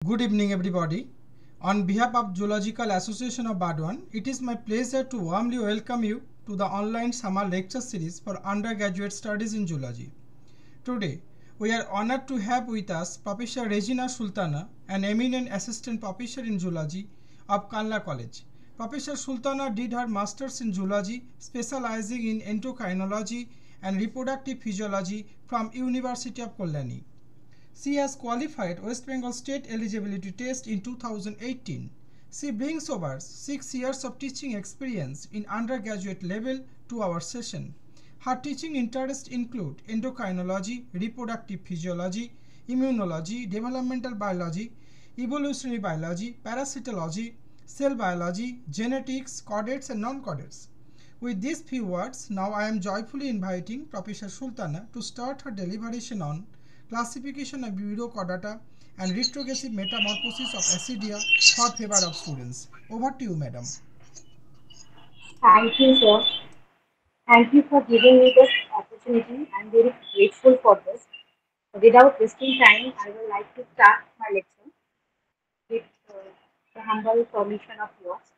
Good evening, everybody. On behalf of Zoological Association of Burdwan, it is my pleasure to warmly welcome you to the online summer lecture series for undergraduate studies in zoology. Today, we are honored to have with us Professor Regina Sultana, an eminent assistant professor in zoology of Kanla College. Professor Sultana did her master's in zoology, specializing in endocrinology and reproductive physiology from University of Kalyani. She has qualified West Bengal State Eligibility Test in 2018. She brings over 6 years of teaching experience in undergraduate level to our session. Her teaching interests include endocrinology, reproductive physiology, immunology, developmental biology, evolutionary biology, parasitology, cell biology, genetics, chordates and non-chordates. With these few words, now I am joyfully inviting Professor Sultana to start her deliberation on classification of Urochordata and retrogressive metamorphosis of Acidia for favor of students. Over to you, madam. Thank you, sir. Thank you for giving me this opportunity. I'm very grateful for this. Without wasting time, I would like to start my lecture with the humble permission of yours.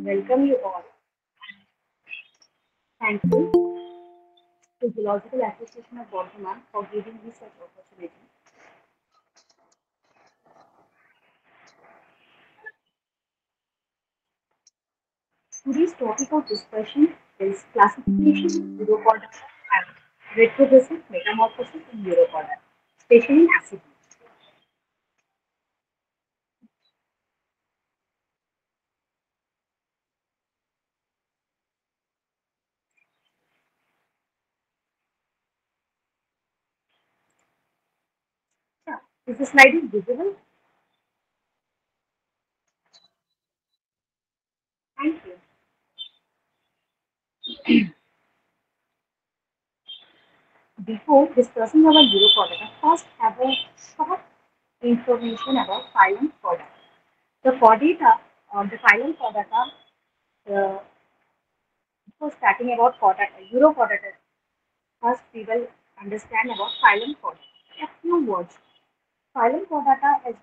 Welcome you all. Thank you to Zoological Association of Bardhaman for giving me such opportunity. Today's topic of discussion is classification of Urochordata and retrogressive metamorphosis in Urochordata, especially in acid. Yeah. Is the slide is visible? Thank you. Before discussing our Urochordata, first have a short information about phylum Chordata. The chordata, the phylum Chordata, before starting about chordata, Urochordata, first we will understand about phylum Chordata. A few words. Phylum Chordata has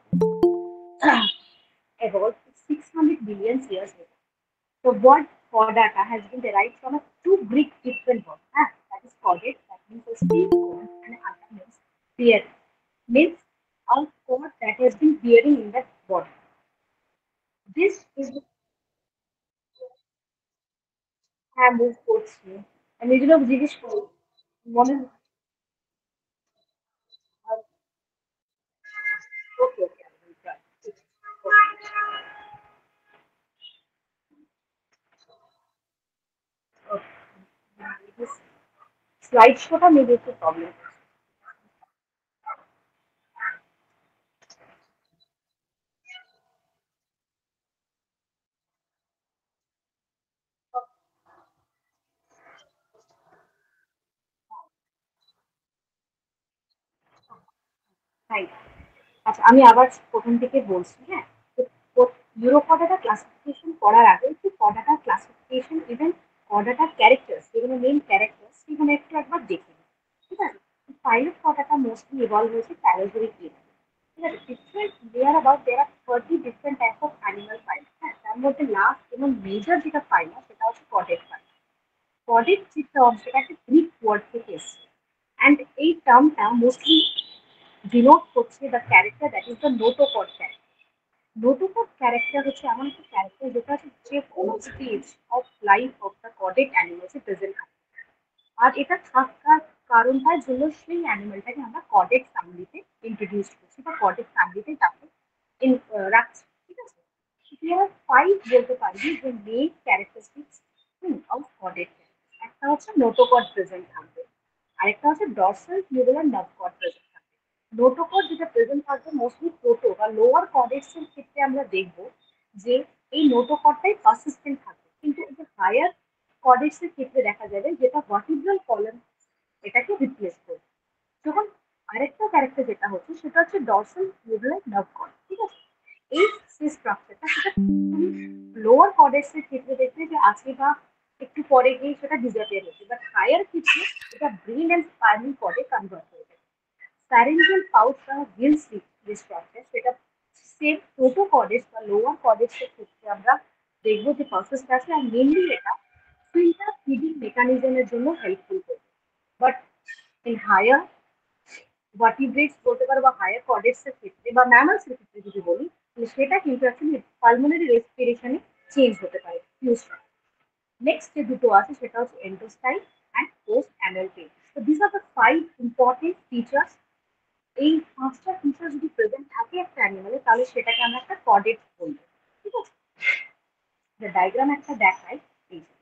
evolved 600 billion years ago. The word chordata has been derived from a two Greek different words. That is chordate, that means a steep cone, and other means bear. Means a cord that has been bearing in the body. This is the move codes here. And you know, জিজ্ঞেস করি, মনে okay, okay, I will try. Okay. This slideshow maybe it's a problem. Right. আচ্ছা আমি আবার প্রথম থেকে বলছি হ্যাঁ তো ইউরোকডাটা ক্লাসিফিকেশন করার আগে একটু কডাটা ক্লাসিফিকেশন ইভেন কডাটা ক্যারেক্টার্স যেগুলো মেইন ক্যারেক্টার্স সেগুলো একটু একবার দেখে নিই ঠিক আছে পাইলট কডাটা মোস্টলি ইভলভ হয়েছে প্যারাজোরিক এরিয়া ঠিক আছে different there about there are 30 different type of animal phyla হ্যাঁ তার মধ্যে লাস্ট এবং মেজর যেটা ফাইল সেটা হচ্ছে কডেট ফাইল কডেট যে টার্ম সেটা একটা গ্রিক ওয়ার্ড থেকে এসেছে অ্যান্ড এই টার্মটা মোস্টলি ডিনোট করছে the character that is the notochord character notochord character হচ্ছে এমন একটা ক্যারেক্টার যেটা হচ্ছে যে কোনো stage of life of the কডেড অ্যানিমালসে প্রেজেন্ট থাকে আর এটা থাকার কারণটার জন্য সেই অ্যানিমালটাকে আমরা কডেড ফ্যামিলিতে ইন্ট্রোডিউস করছি বা কডেড ফ্যামিলিতে তাকে রাখছি ঠিক আছে তুই আমার ফাইভ বলতে পারবি যে মেইন ক্যারেক্টারিস্টিক্স অফ কডেড একটা হচ্ছে নোটোকড প্রেজেন্ট থাকবে আরেকটা হচ্ছে dorsal tubular nerve cord present থাকবে নোটোকড যেটা প্রেজেন্ট থাকবে মোস্টলি প্রোটো বা লোয়ার কর্ডেক্স এর ক্ষেত্রে আমরা দেখব যে এই নোটোকডটাই পারসিস্টেন্ট থাকবে কিন্তু এই যে হায়ার কর্ডেক্স এর ক্ষেত্রে দেখা যাবে যেটা ভার্টিব্রাল কলাম এটাকে রিপ্লেস করবে যখন আরেকটা যেটা হচ্ছে সেটা হচ্ছে ডরসাল নিউরোনাল নার্ভ কর্ড, ঠিক আছে? এই যে স্ট্রাকচারটা সেটা তুমি লোয়ার কর্ডেক্স এর ক্ষেত্রে দেখবে যে আছে বা একটু পরে গিয়ে সেটা ডিসঅ্যাপিয়ার হচ্ছে, বাট হায়ার ক্ষেত্রে এটা ব্রেন অ্যান্ড স্পাইনাল কর্ডে কনভার্ট হয়ে যায়। স্যারেঞ্জিয়াল পাউচ বা গিল স্লিপ যে স্ট্রাকচার সেটা সেম প্রোটো কর্ডেক্স বা লোয়ার কর্ডেক্স এর ক্ষেত্রে আমরা দেখবো যে প্রসেসটা আছে, আর মেনলি এটা ফিল্টার ফিডিং মেকানিজমের জন্য হেল্পফুল করবে। বাট ইন হায়ার ভার্টিব্রেটস বলতে পারো বা হায়ার কর্ডেক্স এর ক্ষেত্রে বা ম্যামালস এর ক্ষেত্রে যদি বলি, তাহলে সেটা কিন্তু অ্যাকচুয়ালি পালমোনারি রেসপিরেশনে চেঞ্জ হতে পারে ফিউজটা। নেক্সট যে দুটো আছে সেটা হচ্ছে endostyle and post anal pain. So these are the 5 important features। এই 5টা ফিচার যদি প্রেজেন্ট থাকে একটা অ্যানিমালে তাহলে সেটাকে আমরা একটা কর্ডেট বলবো, ঠিক আছে? ডায়াগ্রাম একটা দেখাই, এই যে।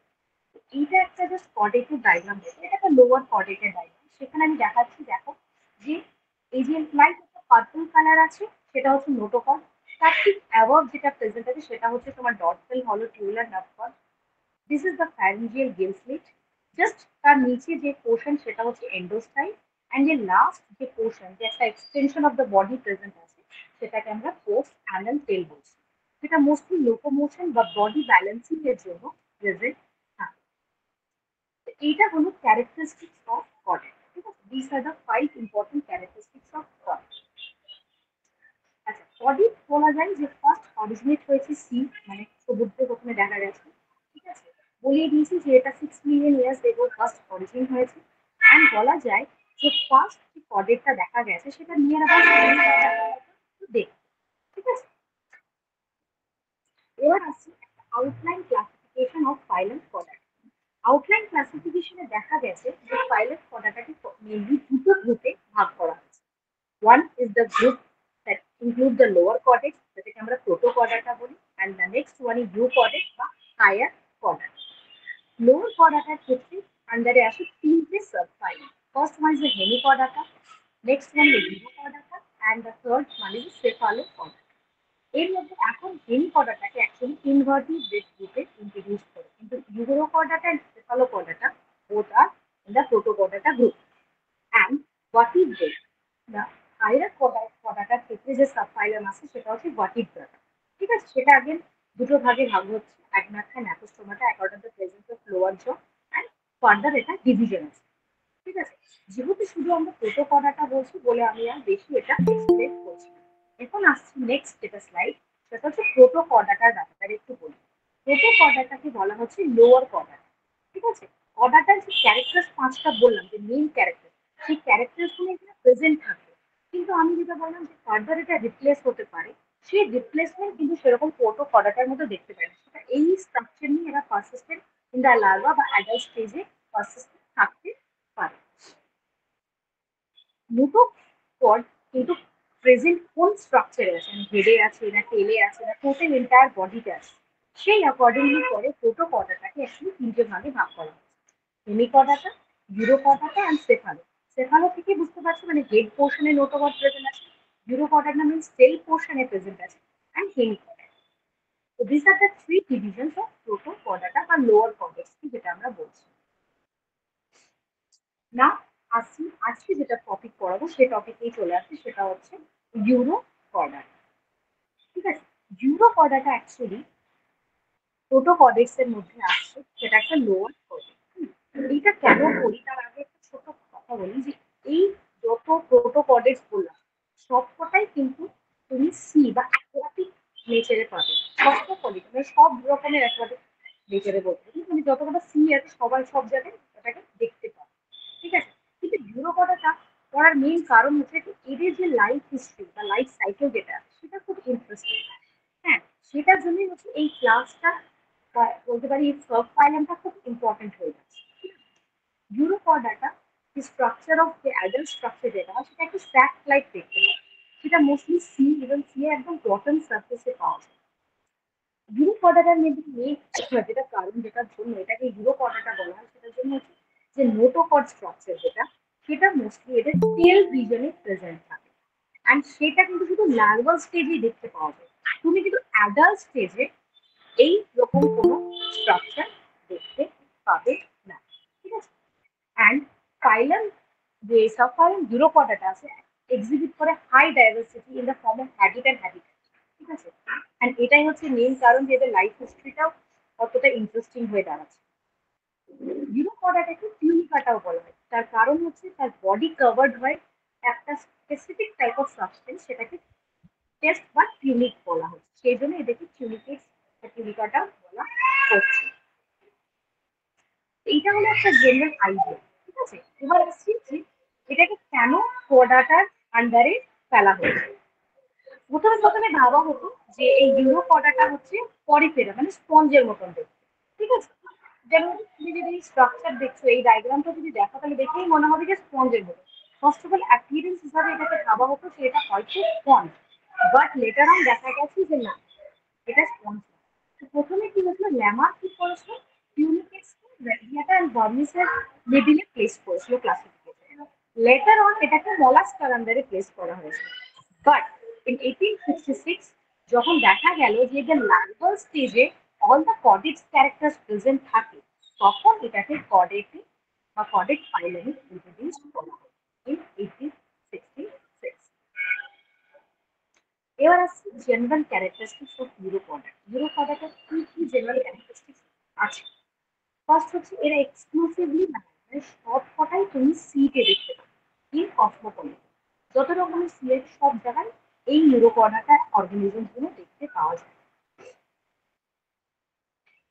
এইটা একটা জাস্ট কর্ডেটের ডায়াগ্রাম দেখো, এটা একটা লোয়ার কর্ডেটের ডায়াগ্রাম। সেখানে আমি দেখাচ্ছি, দেখো যে এই যে লাইট একটা পার্পল কালার আছে সেটা হচ্ছে নোটোকর্ড, তার ঠিক অ্যাবভ যেটা প্রেজেন্ট আছে সেটা হচ্ছে তোমার ডর্সাল হলো tubular nerve cord. This is the pharyngeal gill slit। Just তার নিচে যে পোর্শন সেটা হচ্ছে এন্ডোস্টাইল, অ্যান্ড যে লাস্ট যে পোর্শন যে একটা extension of the body present আছে সেটাকে আমরা পোস্ট অ্যানাল টেল বলছি, যেটা মোস্টলি লোকোমোশন বা বডি ব্যালেন্সিং এর জন্য প্রেজেন্ট থাকে। এইটা হলো ক্যারেক্টারিস্টিক্স অফ কর্ডেট, ঠিক আছে? This are the 5 important characteristics of chordate. আচ্ছা, কর্ডেট বলা যায় যে ফার্স্ট অরিজিনেট হয়েছে সি, মানে সমুদ্রে প্রথমে দেখা গেছে, ঠিক আছে? বলিয়ে দিয়েছি যে এটা 6 million years ago first origin হয়েছে। অ্যান্ড বলা যায় যে ফার্স্ট যে কর্ডেটটা দেখা গেছে সেটা নিয়ে দেখ, ঠিক আছে? এবার আসছি একটা outline classification of phylum chordata. Outline ক্লাসিফিকেশনে দেখা গেছে যে ফাইলাম কর্ডাটাকে মেনলি দুটো গ্রুপে ভাগ করা হয়েছে। One is the group that include the lower cortex, যেটাকে আমরা protochordata বলি, and the next one is eucortex বা higher cortex. Lower chordata ক্ষেত্রে আন্ডারে আসে তিনটে subphylum. First one is the hemichordata, next one is euchordata, and the third one is cephalochordata. এর মধ্যে এখন হেমিকর্ডাটাকে অ্যাকচুয়ালি ইনভার্টিব্রেট গ্রুপে ইন্ট্রোডিউস করে, কিন্তু urochordata and cephalochordata both are in the protochordata group. And vertebrate, the higher chordata ক্ষেত্রে যে subphylum আছে সেটা হচ্ছে vertebrata, ঠিক আছে? সেটা আগে দুটো ভাগে ভাগ হচ্ছে, agnatha gnathostomata according to presence of lower jaw, and further এটা ডিভিশন আছে, ঠিক আছে? যেহেতু শুধু আমরা প্রোটোকর্ডাটা বলছি বলে আমি আর বেশি এটা এক্সপ্লেন করছি না। এখন আসছি নেক্সট যেটা স্লাইড, সেটা হচ্ছে প্রোটোকর্ডাটার ব্যাপারটা একটু বলি। প্রোটোকর্ডাটাকে বলা হচ্ছে লোয়ার কর্ডাটা, ঠিক আছে? কর্ডাটার যে ক্যারেক্টার 5টা বললাম যে মেইন ক্যারেক্টার, সেই ক্যারেক্টারগুলো এখানে প্রেজেন্ট থাকে, কিন্তু আমি যেটা বললাম যে ফার্দার এটা রিপ্লেস হতে পারে, সেই রিপ্লেসমেন্ট কিন্তু সেরকম প্রোটোকর্ডাটার মধ্যে দেখতে পাই না। সেটা এই স্ট্রাকচার নিয়ে এরা পারসিস্টেন্ট ইন দ্য লার্ভা বা অ্যাডাল্ট স্টেজে পারসিস্টেন্ট থাকতে পারে। দুটো পড কিন্তু প্রেজেন্ট কোন স্ট্রাকচারে আছে, মানে হেডে আছে না টেলে আছে না টোটাল এন্টায়ার বডিতে আছে, সেই অ্যাকর্ডিংলি করে প্রোটোকর্ডাটাকে অ্যাকচুয়ালি তিনটে ভাগে ভাগ করা হয়। Hemichordata, urochordata and cephalo. Cephalo থেকে বুঝতে পারছো মানে হেড পোর্শনে নোটোকর্ড প্রেজেন্ট আছে, ইউরোকর্ডাটা মিনস টেল পোর্শনে প্রেজেন্ট আছে, অ্যান্ড হেমিকর্ডাটা। তো this are the three divisions of protochordata বা লোয়ার কর্টেক্স যেটা আমরা বলছি। না, আসি আজকে যেটা টপিক পড়াবো সেই টপিকেই চলে আসছে, সেটা হচ্ছে ইউরো কর্ডাটা, ঠিক আছে? ইউরো কর্ডাটা অ্যাকচুয়ালি প্রোটোকর্ডেক্স এর মধ্যে আসছে, সেটা একটা লোয়ার কর্ডেক্স। এইটা কেন করি তার আগে একটা ছোট কথা বলি যে এই যত প্রোটোকর্ডেক্স বললাম সবকটাই কিন্তু তুমি সি বা অ্যাকোয়াটিক নেচারে পাবে। সবকটাই মানে সব রকমের অ্যাকোয়াটিক নেচারে বলতে পারি, মানে যতগুলো সি আছে সবাই সব জায়গায় ওটাকে দেখতে পাবে, ঠিক আছে? কিন্তু ইউরোকর্ডাটা করার মেইন কারণ হচ্ছে যে এদের যে লাইফ হিস্ট্রি বা লাইফ সাইকেল যেটা সেটা খুব ইন্টারেস্টিং। হ্যাঁ, সেটার জন্যই হচ্ছে এই ক্লাসটা বা বলতে পারি এই সাব ফাইলামটা খুব ইম্পর্টেন্ট হয়ে যাচ্ছে। ইউরোকর্ডাটা যে স্ট্রাকচার অফ যে অ্যাডাল্ট স্ট্রাকচার যেটা হয় সেটা একটু স্ট্যাক লাইক দেখতে হয়, সেটা মোস্টলি সি এবং সি এর একদম বটম সার্ফেসে পাওয়া যায়। ইউরোকর্ডাটার মেন যেটা কারণ যেটার জন্য এটাকে ইউরোকর্ডাটা বলা হয় সেটার জন্য হচ্ছে যে নোটোকর্ড স্ট্রাকচার যেটা সেটা মোস্টলি এদের টেল রিজনে প্রেজেন্ট থাকে, অ্যান্ড সেটা কিন্তু শুধু লার্ভাল স্টেজেই দেখতে পাওয়া যায়। তুমি কিন্তু অ্যাডাল্ট স্টেজে এই রকম কোনো স্ট্রাকচার দেখতে পাবে না, ঠিক আছে? অ্যান্ড ফাইলাম যে সাবফাইলাম ইউরোকর্ডাটা আছে এক্সিবিট করে high diversity in the form of habit and habitat, ঠিক আছে। অ্যান্ড এটাই হচ্ছে মেন কারণ যে এদের লাইফ হিস্ট্রিটাও অতটা ইন্টারেস্টিং হয়ে দাঁড়াচ্ছে। ইউরোপডাটাকে টিউনিকাটাও বলা হয়, তার কারণ হচ্ছে তার বডি কভার্ড হয় একটা স্পেসিফিক টাইপ অফ সাবস্টেন্স, সেটাকে টেস্ট বা টিউনিক বলা হচ্ছে, সেই জন্য এদেরকে টিউনিকেটস বা টিউনিকাটা বলা হচ্ছে। এইটা হলো একটা জেনারেল আইডিয়া, ঠিক আছে। এবার আসছি যে এটাকে কেন পর্দাটার আন্ডারে ফেলা হয়েছে। প্রথমে প্রথমে ভাবা হতো যে এই ইউরো পর্দাটা হচ্ছে পরিফেরা, মানে স্পঞ্জের মতন দেখতে, ঠিক আছে। যেমন তুমি যদি স্ট্রাকচার দেখছো, এই ডায়াগ্রামটা যদি দেখো তাহলে দেখেই মনে হবে যে স্পঞ্জের মতো। ফার্স্ট অফ অল অ্যাপিয়ারেন্স হিসাবে এটাকে ভাবা হতো যে এটা হয়তো স্পঞ্জ, বাট লেটার অন দেখা গেছে যে না, এটা স্পঞ্জ। তো প্রথমে কি হয়েছিল, ল্যামার কি করেছিল, টিউনিকেটসকে রেডিয়াটা এন্ড ভার্মিসের মিডিলে প্লেস করেছিল ক্লাসিফিকেশন। লেটার অন এটাকে মলাস্কার আন্ডারে প্লেস করা হয়েছিল। বাট ইন 1866 যখন দেখা গেল যে এদের লার্ভাল স্টেজে all the caudex characters present থাকে, তখন এটাকে কডেটে বা কডেট ফাইলেমে ইন্ট্রোডিউস করা হয় ইন 1866। এবার আসছে জেনারেল ক্যারেক্টারিস্টিক্স অফ ইউরোপডা। ইউরোপডাটার কি কি জেনারেল ক্যারেক্টারিস্টিক্স আছে। ফার্স্ট হচ্ছে এরা এক্সক্লুসিভলি মানে সব কটাই তুমি সিটে দেখতে পাবে ইন কসমোপলিটন। যত রকমের সিলেট সব জায়গায় এই ইউরোপডাটার অর্গানিজম গুলো দেখতে পাওয়া যায়।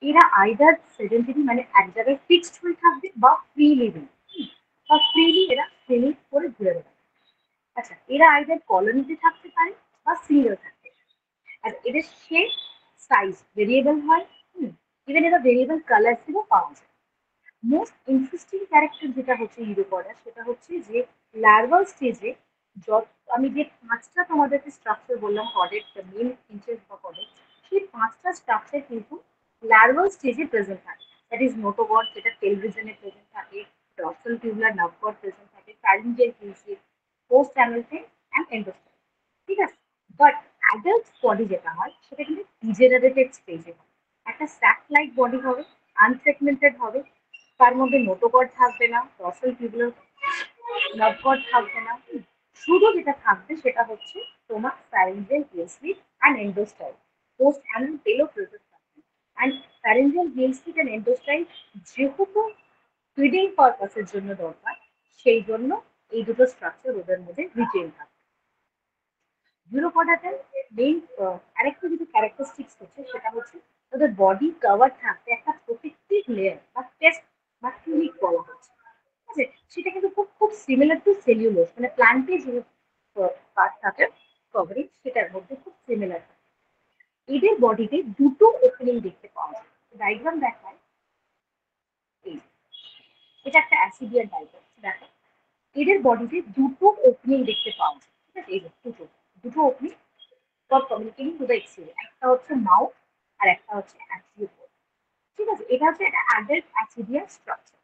এরা আইদার সেডেন্টারি মানে এক জায়গায় ফিক্সড হয়ে থাকবে, বা ফ্রি লিভিং, বা ফ্রিলি এরা স্ট্রেমিং করে ঘুরে বেড়াবে। আচ্ছা, এরা আইদার কলোনিতে থাকতে পারে বা সিঙ্গেল থাকতে পারে। আর এদের শেপ সাইজ ভেরিয়েবল হয়, ইভেন এরা ভেরিয়েবল কালার্সেরও পাওয়া যায়। মোস্ট ইন্টারেস্টিং ক্যারেক্টার যেটা হচ্ছে ইউরোপডার, সেটা হচ্ছে যে লার্ভাল স্টেজে যত আমি যে পাঁচটা তোমাদেরকে স্ট্রাকচার বললাম, কডেট মেন ফিচার্স বা কডেট, সেই পাঁচটা স্ট্রাকচার কিন্তু লার্ভাল স্টেজে প্রেজেন্ট থাকে। দ্যাট ইজ নোটোগড, যেটা টেলিভিশনে প্রেজেন্ট থাকে, ডর্সাল টিউবুলার নার্ভগড প্রেজেন্ট থাকে, ফ্যারিঞ্জিয়াল হিউসিড, পোস্ট অ্যানালফেন অ্যান্ড এন্ডোস্টাইল, ঠিক আছে। বাট অ্যাডাল্ট বডি যেটা হয় সেটা কিন্তু ডিজেনারেটেড স্টেজে হয়। একটা স্যাক লাইক বডি হবে, আনসেগমেন্টেড হবে, তার মধ্যে নোটোকর্ড থাকবে না, ডর্সাল টিউবুলার নার্ভকর্ড থাকবে না। শুধু যেটা থাকবে সেটা হচ্ছে তোমার ফ্যারিঞ্জিয়াল হিউসিড অ্যান্ড এন্ডোস্টাইল, পোস্ট অ্যানাল টেলও প্রেজেন্ট থাকবে। অ্যান্ড ফ্যারিঞ্জিয়াল হিউসিড অ্যান্ড এন্ডোস্টাইল যেহেতু ফিডিং পারপাসের জন্য দরকার, সেই জন্য এই দুটো স্ট্রাকচার ওদের মধ্যে রিটেন থাকে। ইউরোপডাটার মেইন আরেকটা যেটা ক্যারেক্টারিস্টিক্স হচ্ছে সেটা হচ্ছে তাদের বডি কভার থাকতে একটা প্রোটেক্টিভ লেয়ার বা টেস্ট বা টিউনিক বলা হচ্ছে, ঠিক আছে। সেটা কিন্তু খুব খুব সিমিলার টু সেলুলোজ, মানে প্ল্যান্টে যে পার্ট থাকে কভারিং, সেটার মধ্যে খুব সিমিলার। এদের বডিতে দুটো ওপেনিং দেখতে পাওয়া যায়। ডায়াগ্রাম দেখায়, এই এটা একটা অ্যাসিডিয়ার ডায়াগ্রাম দেখো। এদের বডিতে দুটো ওপেনিং দেখতে পাওয়া যায়, ঠিক আছে। এই যে দুটো দুটো opening for communicating to the এক্সিলিয়া, একটা হচ্ছে মাউথ আর একটা হচ্ছে অ্যাক্সিও, ঠিক আছে। এটা হচ্ছে একটা অ্যাডাল্ট অ্যাসিডিয়ার স্ট্রাকচার।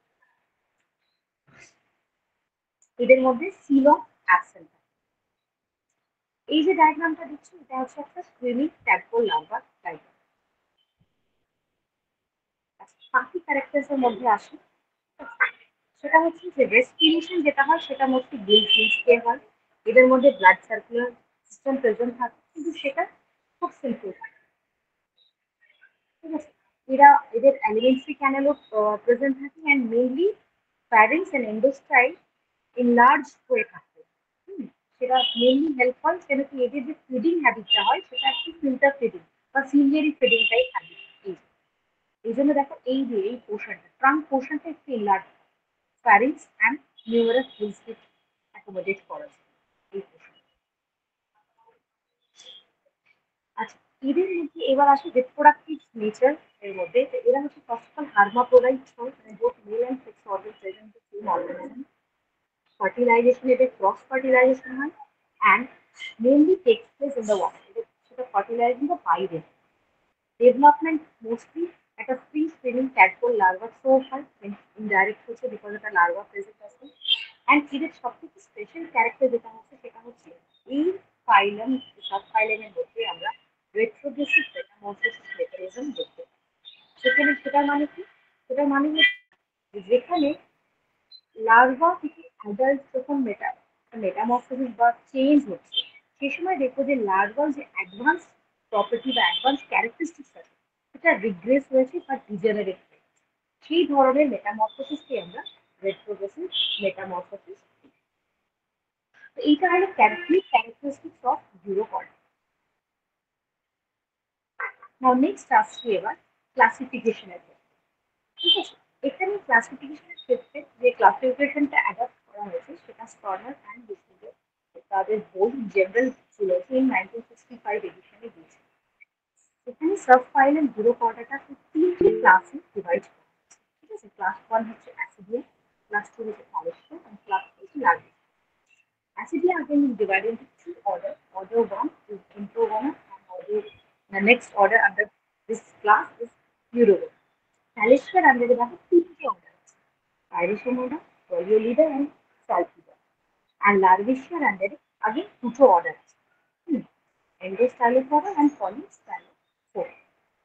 এদের মধ্যে সিলম অ্যাবসেন্ট। এই যে ডায়াগ্রামটা দিচ্ছি, এটা হচ্ছে একটা স্ক্রিমিং ট্যাডপোল লার্ভার ডায়াগ্রাম। বাকি ক্যারেক্টার্স এর মধ্যে আসে, সেটা হচ্ছে যে রেসপিরেশন যেটা হয় সেটা মোস্টলি গিল ফিন্স কে হয়। এদের মধ্যে ব্লাড সার্কুলার সিস্টেম প্রেজেন্ট থাকে, কিন্তু সেটা খুব সিম্পল থাকে, ঠিক আছে। এরা এদের অ্যালিমেন্টারি ক্যানেলও প্রেজেন্ট থাকে, and mainly parents and endostyle enlarge হয়ে থাকে। হুম, সেটা মেইনলি হেল্প হয় কেন কি এদের যে ফিডিং হ্যাবিটটা হয় সেটা একটু ফিল্টার ফিডিং বা সিলিয়ারি ফিডিংটাই হ্যাবিট। এই জন্য দেখো এই যে এই পোর্শনটা, ট্রাঙ্ক পোর্শনটা একটু ইনলার্জ, প্যারেন্টস অ্যান্ড নিউরাস হিলসকে অ্যাকোমোডেট করা যায় এই পোর্শন। আচ্ছা, এদের মধ্যে এবার আসে রিপ্রোডাক্টিভ নেচার এর মধ্যে। তো এরা হচ্ছে ফার্স্ট অফ অল হার্মাপ্রোডাইট হয়, মানে both male and sex organ present the same organism. Fertilisation এদের ক্রস ফার্টিলাইজেশন হয়, and mainly takes place in the water. এদের সেটা ফার্টিলাইজিং দ্য বাইরে। ডেভেলপমেন্ট মোস্টলি একটা free spinning tadpole larva through হয়, indirect হচ্ছে বিকজ একটা লার্ভা প্রেজেন্ট আছে। অ্যান্ড এদের সবথেকে স্পেশাল ক্যারেক্টার যেটা হচ্ছে সেটা হচ্ছে এই ফাইলাম সাব ফাইলামের মধ্যে আমরা রেট্রোগ্রেসিভ মেটামরফোসিস মেকানিজম দেখতে পাই। সেখানে সেটার মানে কি, সেটার মানে হচ্ছে যেখানে লার্ভা থেকে অ্যাডাল্ট যখন মেটামরফোসিস বা চেঞ্জ হচ্ছে, সেই সময় দেখবো যে লার্ভাল যে অ্যাডভান্স প্রপার্টি বা অ্যাডভান্স ক্যারেক্টারিস্টিক্স আছে সেটা রিগ্রেস হয়েছে বা ডিজেনারেট হয়েছে। সেই ধরনের মেটামরফোসিসকে আমরা রেট্রোগ্রেসিভ মেটামরফোসিস। তো এইটা হলো ক্যারেক্টারিস্টিক্স অফ ইউরোকর্ড। নাও নেক্সট আসছি এবার ক্লাসিফিকেশনের ক্ষেত্রে। ঠিক আছে, এখানে ক্লাসিফিকেশনের ক্ষেত্রে যে ক্লাসিফিকেশনটা অ্যাডাপ্ট করা হয়েছে সেটা স্টর্নার অ্যান্ড ডিসনিডের তাদের বই জেনারেল জুলজি ইন 1965 এডিশনে দিয়েছে। এখানে সাব ফাইলের ইউরোকর্ডাটা তিনটি ক্লাসে ডিভাইড করা হয়েছে। ঠিক আছে, ক্লাস 1 হচ্ছে অ্যাসিডিয়া, ক্লাস 2 হচ্ছে প্যালেস্টিয়া, and ক্লাস 3 হচ্ছে লার্ভিয়া। Acidia again is divided into two orders. Order 1 is Introgona and the next order under this class is Urogona. Talisca under the তিনটি order আছে। Pyrrhizomona, Poliolida and Salpida. And Larvicia under again দুটো order আছে। Endostylophora and Polystylophora.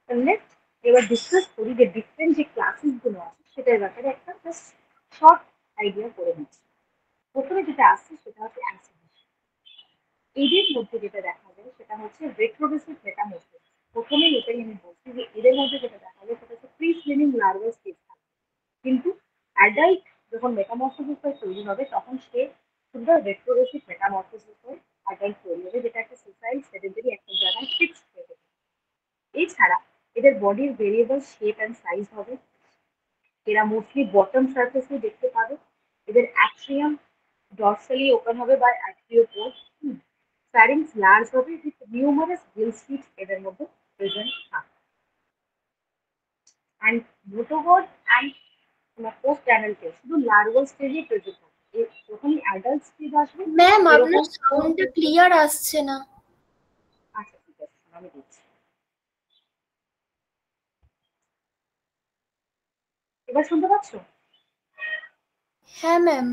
So let's এবার discuss করি যে different যে classes গুলো আছে সেটার ব্যাপারে একটা জাস্ট শর্ট আইডিয়া করে নিচ্ছি। প্রথমে যেটা আসছে সেটা হচ্ছে অ্যাসিডিশন। এদের মধ্যে যেটা দেখা যায় সেটা হচ্ছে রেট্রোগ্রেসিভ মেটামরফোসিস। প্রথমেই এটাই আমি বলছি যে এদের মধ্যে যেটা দেখা যায় সেটা হচ্ছে প্রি স্লিমিং লার্ভাল স্টেজ থাকে, কিন্তু অ্যাডাল্ট যখন মেটামরফোসিস হয়ে তৈরি হবে তখন সে শুধু রেট্রোগ্রেসিভ মেটামরফোসিস হয়ে অ্যাডাল্ট তৈরি হবে, যেটা একটা সোসাইল সেডেন্টারি একটা জায়গায় ফিক্সড হয়ে থাকে। এছাড়া এদের বডির ভেরিয়েবল শেপ অ্যান্ড সাইজ হবে, এরা মোস্টলি বটম সারফেসে দেখতে পাবে, এদের অ্যাট্রিয়াম ডরসালি ওপেন হবে বা অ্যাট্রিওপোড, ফ্যারিংস লার্জ হবে উইথ নিউমারাস গিল স্লিটস এদের মধ্যে প্রেজেন্ট থাকে। অ্যান্ড নোটোগড অ্যান্ড পোস্ট অ্যানাল টেল শুধু লার্ভাল স্টেজে প্রেজেন্ট থাকে। যখনই অ্যাডাল্ট স্টেজ আসবে ম্যাম আপনার এরকম সাউন্ডটা ক্লিয়ার আসছে না। আচ্ছা ঠিক আছে, আমি দিচ্ছি। এবার শুনতে পাচ্ছ? হ্যাঁ ম্যাম।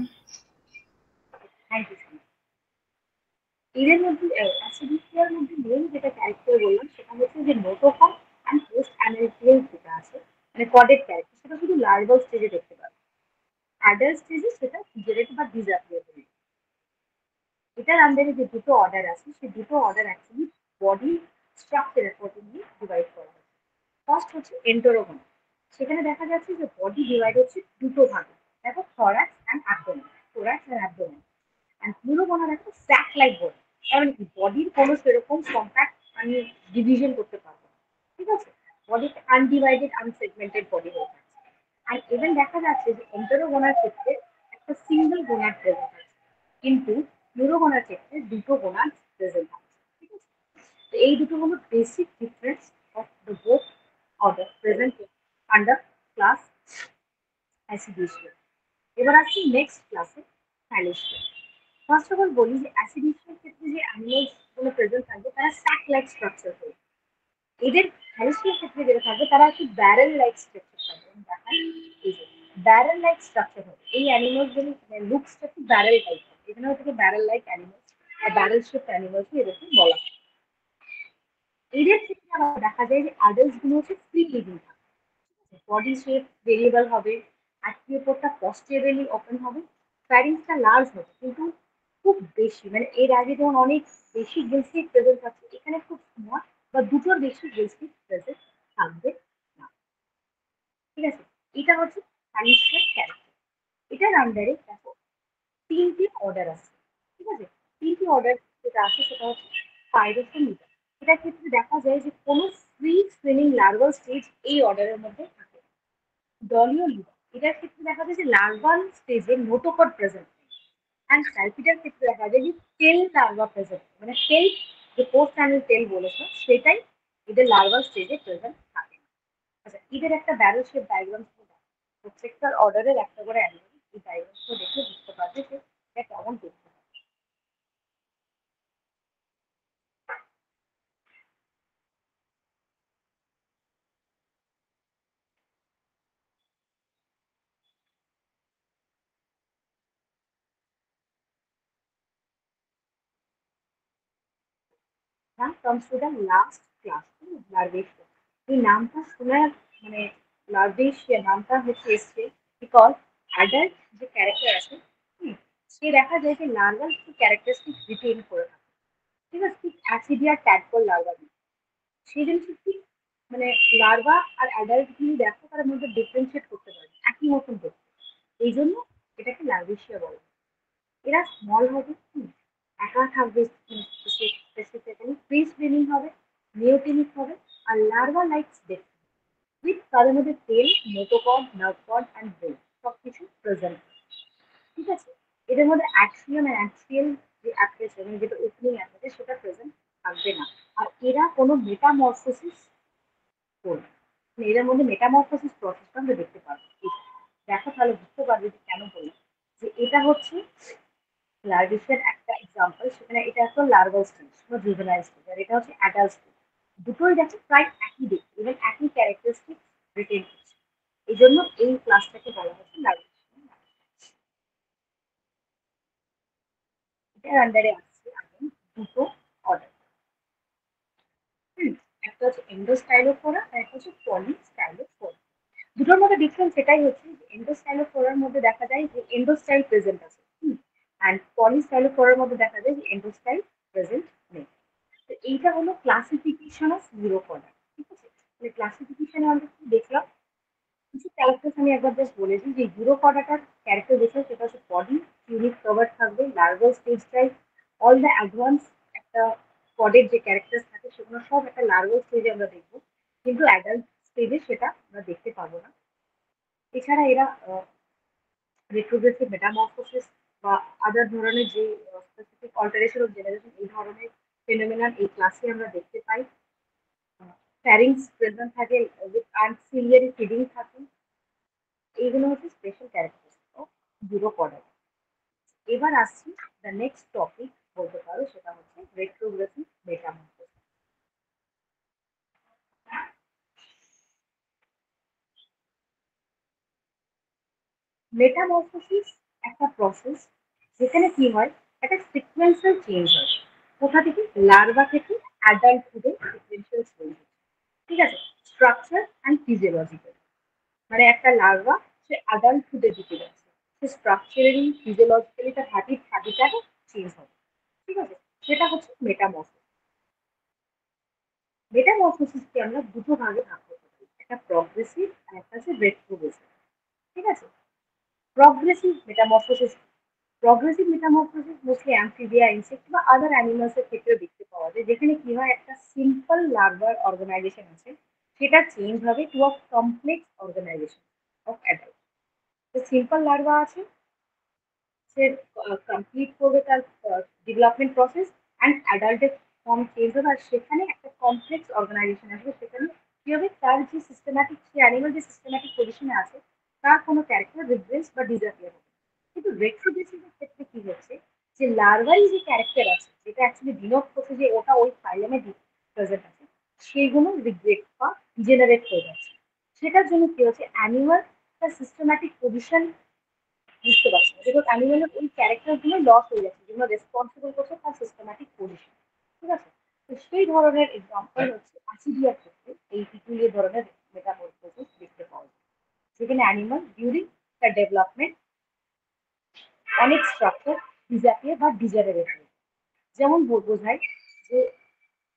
Thank you. এদের মধ্যে অ্যাসিডিফিয়ার মধ্যে মেন যেটা ক্যারেক্টার বললাম সেটা হচ্ছে যে নোটোফর্ম অ্যান্ড পোস্ট অ্যানালিটিক্যাল যেটা আছে, মানে কডেড ক্যারেক্টার, সেটা শুধু লার্ভাল স্টেজে দেখতে পাবে। অ্যাডাল্ট স্টেজে সেটা জেনেট বা ডিসঅ্যাপিয়ার। এটার আন্ডারে যে দুটো অর্ডার আছে সেই দুটো order actually body structure accordingly divide করা হয়। ফার্স্ট হচ্ছে এন্টোরোগোনা। সেখানে দেখা যাচ্ছে যে বডি ডিভাইড হচ্ছে দুটো ভাগে, দেখো thorax and abdomen, thorax and abdomen. And নিউরোগোনা দেখো স্যাক লাইক বডি, তার মানে কি বডির কোনো সেরকম কম্প্যাক্ট আমি ডিভিশন করতে পারবো না। ঠিক আছে, বডি আনডিভাইডেড আনসেগমেন্টেড বডি হয়ে থাকে। আর ইভেন দেখা যাচ্ছে যে এন্টোরোগোনার ক্ষেত্রে একটা সিঙ্গেল গোনার প্রেজেন্ট আছে, কিন্তু নিউরোগোনার ক্ষেত্রে দুটো গোনার প্রেজেন্ট আছে। ঠিক আছে, তো এই দুটো হলো basic difference of the both order present under class ascidiacea. এবার আসছি নেক্সট ক্লাসে থ্যালেসিয়া। ফার্স্ট অফ অল বলি যে অ্যাসিডিশিয়ার ক্ষেত্রে যে অ্যানিমালস গুলো প্রেজেন্ট থাকবে তারা স্যাক লাইক স্ট্রাকচার হবে। এদের থ্যালেসিয়ার ক্ষেত্রে যেটা থাকবে তারা একটু ব্যারেল লাইক স্ট্রাকচার থাকবে। দেখায় এই যে ব্যারেল লাইক স্ট্রাকচার হবে এই অ্যানিমালস গুলো, লুকসটা একটু ব্যারেল টাইপ হবে। এখানে হচ্ছে ব্যারেল লাইক অ্যানিমালস বা ব্যারেল শেপ অ্যানিমালস এরকম বলা হয়। এদের ক্ষেত্রে আবার দেখা যায় যে অ্যাডাল্টস গুলো হচ্ছে ফ্রি লিভিং থাকে, বডি শেপ ভেরিয়েবল হবে, অ্যাট্রিওপোডটা পস্টেরিয়রলি ওপেন হবে, ফ্যারিংসটা লার্জ হবে কিন্তু খুব বেশি, মানে এর আগে যেমন অনেক বেশি গিলস্লিট প্রেজেন্ট আছে, এখানে খুব স্মল বা দুটোর বেশি গিলস্লিট প্রেজেন্ট থাকবে না। ঠিক আছে, এটা হচ্ছে থ্যালিসিয়ার ক্যারেক্টার। এটার আন্ডারে দেখো তিনটি অর্ডার আছে। ঠিক আছে, তিনটি অর্ডার যেটা আছে সেটা হচ্ছে পাইরোসোমিটা। এটার ক্ষেত্রে দেখা যায় যে কোনো ফ্রি সুইমিং লার্ভাল স্টেজ এই অর্ডারের মধ্যে থাকে। দলীয় লিভার, এটার ক্ষেত্রে দেখা যায় যে লার্ভাল স্টেজে নোটোকড প্রেজেন্ট, অ্যান্ড সালপিটার ক্ষেত্রে দেখা যায় যে টেল লার্ভা প্রেজেন্ট, মানে টেল যে পোস্ট অ্যানাল টেল বলেছে সেটাই এদের লার্ভাল স্টেজে প্রেজেন্ট থাকে। আচ্ছা, এদের একটা ব্যারেল শেপ ডায়াগ্রাম, প্রত্যেকটার অর্ডারের একটা করে অ্যানিমাল, এই ডায়াগ্রামটা দেখে বুঝতে পারবে যে এটা কেমন দেখতে হয়। Now comes to the last class, larvaceous. এই নামটা শোনা মানে লার্ভেশিয়া নামটা হচ্ছে এসছে বিকজ অ্যাডাল্ট যে ক্যারেক্টার আছে সে দেখা যায় যে লার্ভাল কিছু ক্যারেক্টারিস্টিক রিটেন করে থাকে, ঠিক আছে, ঠিক অ্যাসিডিয়া ট্যাডপল লার্ভা, সেই জিনিস ঠিক মানে লার্ভা আর অ্যাডাল্ট যদি দেখো তার মধ্যে ডিফারেন্সিয়েট করতে পারবে একই মতন দেখতে, এই জন্য এটাকে লার্ভেশিয়া বলে। এরা স্মল হবে, একা থাকবে, স্পেসিফিক্যালি ফ্রি সুইমিং হবে, নিওটেনিক হবে, আর লার্ভা লাইকস দেখতে উইথ তাদের মধ্যে তেল, নোটোকড, নার্ভকড অ্যান্ড ব্রেন সবকিছু প্রেজেন্ট, ঠিক আছে। এদের মধ্যে অ্যাক্সিয়াম অ্যান্ড অ্যাক্সিয়াল যে অ্যাপ্রেস এবং যেটা ওপেনিং আছে সেটা প্রেজেন্ট থাকবে না। আর এরা কোনো মেটামরফোসিস করবে, মানে এদের মধ্যে মেটামরফোসিস প্রসেসটা আমরা দেখতে পাবো। দেখো তাহলে বুঝতে পারবে যে কেন বললাম যে এটা হচ্ছে লার্ভেশন একটা এক্সাম্পল, সেখানে এটা একটা লার্ভাল স্টেজ বা জুভেনাইল স্টেজ, আর এটা হচ্ছে অ্যাডাল্ট স্টেজ। দুটোই দেখো প্রায় একই দেখতে এবং একই ক্যারেক্টারিস্টিক রিটেন করছে, এই জন্য এই ক্লাসটাকে বলা হচ্ছে লার্ভেশন। এটার আন্ডারে আসছে এখন দুটো অর্ডার, একটা হচ্ছে এন্ডোস্টাইলোফোরা আর একটা হচ্ছে পলিস্টাইলোফোরা। দুটোর মধ্যে ডিফারেন্স এটাই হচ্ছে যে এন্ডোস্টাইলোফোরার মধ্যে দেখা যায় যে এন্ডোস্টাইল প্রেজেন্ট আছে, অ্যান্ড পলিস্টাইলোফোরার মধ্যে দেখা যায় যে এন্ডোস্টাইল প্রেজেন্ট নেই। তো এইটা হলো ক্লাসিফিকেশন অফ ইউরোপোডা, ঠিক আছে। মানে ক্লাসিফিকেশনে আমরা কি দেখলাম, কিছু ক্যারেক্টার আমি একবার জাস্ট বলেছি যে ইউরোপোডাটার ক্যারেক্টার দেখলাম, সেটা হচ্ছে বডি ইউনিক কভার থাকবে, larval stage type, all the advance একটা পডের যে ক্যারেক্টার থাকে সেগুলো সব একটা লার্ভাল স্টেজে আমরা দেখবো, কিন্তু অ্যাডাল্ট স্টেজে সেটা আমরা দেখতে পাবো না। এছাড়া এরা রেট্রোগ্রেসিভ মেটামরফোসিস বা আদার ধরনের যে স্পেসিফিক অল্টারেশন অফ জেনারেশন, এই ধরনের ফেনোমেনন এই ক্লাসে আমরা দেখতে পাই। ফ্যারিংস প্রেজেন্ট থাকে উইথ আনসিলিয়ারি ফিডিং থাকে, এইগুলো হচ্ছে স্পেশাল ক্যারেক্টারিস্টিক অফ ইউরোপোডা। এবার আসছি দ্য নেক্সট টপিক বলতে পারো, সেটা হচ্ছে রেট্রোগ্রেসিভ মেটামরফোসিস। মেটামরফোসিস একটা প্রসেস যেখানে কি হয়, একটা সিকোয়েন্সিয়াল চেঞ্জ হয়, কোথা থেকে, লার্ভা থেকে অ্যাডাল্টহুডে সিকোয়েন্সিয়াল চেঞ্জ, ঠিক আছে, স্ট্রাকচার অ্যান্ড ফিজিওলজিক্যাল। মানে একটা লার্ভা সে অ্যাডাল্টহুডের দিকে যাচ্ছে, সে স্ট্রাকচারালি ফিজিওলজিক্যালি তার হ্যাবিটাটে চেঞ্জ হবে, ঠিক আছে, সেটা হচ্ছে মেটামরফোসিস। মেটামরফোসিসকে আমরা দুটো ভাগে ভাগ করতে পারি, একটা প্রগ্রেসিভ আর একটা হচ্ছে রেট্রোগ্রেসিভ, ঠিক আছে। Progressive metamorphosis, progressive metamorphosis mostly Amphibia, insect বা আদার অ্যানিমালস এর ক্ষেত্রে দেখতে পাওয়া যায়, যেখানে কি হয় একটা সিম্পল লার্ভার অর্গানাইজেশন আছে, সেটা চেঞ্জ হবে to a complex organisation of adult. তো সিম্পল লার্ভা আছে, সে কমপ্লিট করবে তার ডেভেলপমেন্ট প্রসেস অ্যান্ড অ্যাডাল্টের ফর্ম চেঞ্জ হবে, আর সেখানে একটা কমপ্লেক্স অর্গানাইজেশন আসবে, সেখানে কি হবে, তার যে সিস্টেম্যাটিক, সে অ্যানিমাল যে সিস্টেম্যাটিক পজিশনে আছে তার কোনো ক্যারেক্টার রিগ্রেস বা ডিসঅ্যাপিয়ার হবে। কিন্তু রেট্রোগ্রেসিভের ক্ষেত্রে কি হচ্ছে, যে লার্ভারি যে ক্যারেক্টার আছে যেটা অ্যাকচুয়ালি ডিনোট করছে যে ওটা ওই ফাইলেমে প্রেজেন্ট আছে, সেইগুলো রিগ্রেট বা ডিজেনারেট হয়ে যাচ্ছে। সেটার জন্য কি হচ্ছে, অ্যানিমাল তার সিস্টেম্যাটিক পজিশন বুঝতে পারছি না, যেগুলো অ্যানিমেলের ওই ক্যারেক্টারগুলো লস হয়ে যাচ্ছে, যেগুলো রেসপন্সিবল করছে তার সিস্টেম্যাটিক পজিশন, ঠিক আছে। তো সেই ধরনের এক্সাম্পল হচ্ছে অ্যাসিডিয়ার ক্ষেত্রে এই পিকুলিয়ার ধরনের মেটামরফোসিস দেখতে পাওয়া যায়, যেখানে অ্যানিমাল ডিউরিং তার ডেভেলপমেন্ট অনেক স্ট্রাকচার ডিজাপিয়ার বা ডিজারেট হয়। যেমন বোঝায় যে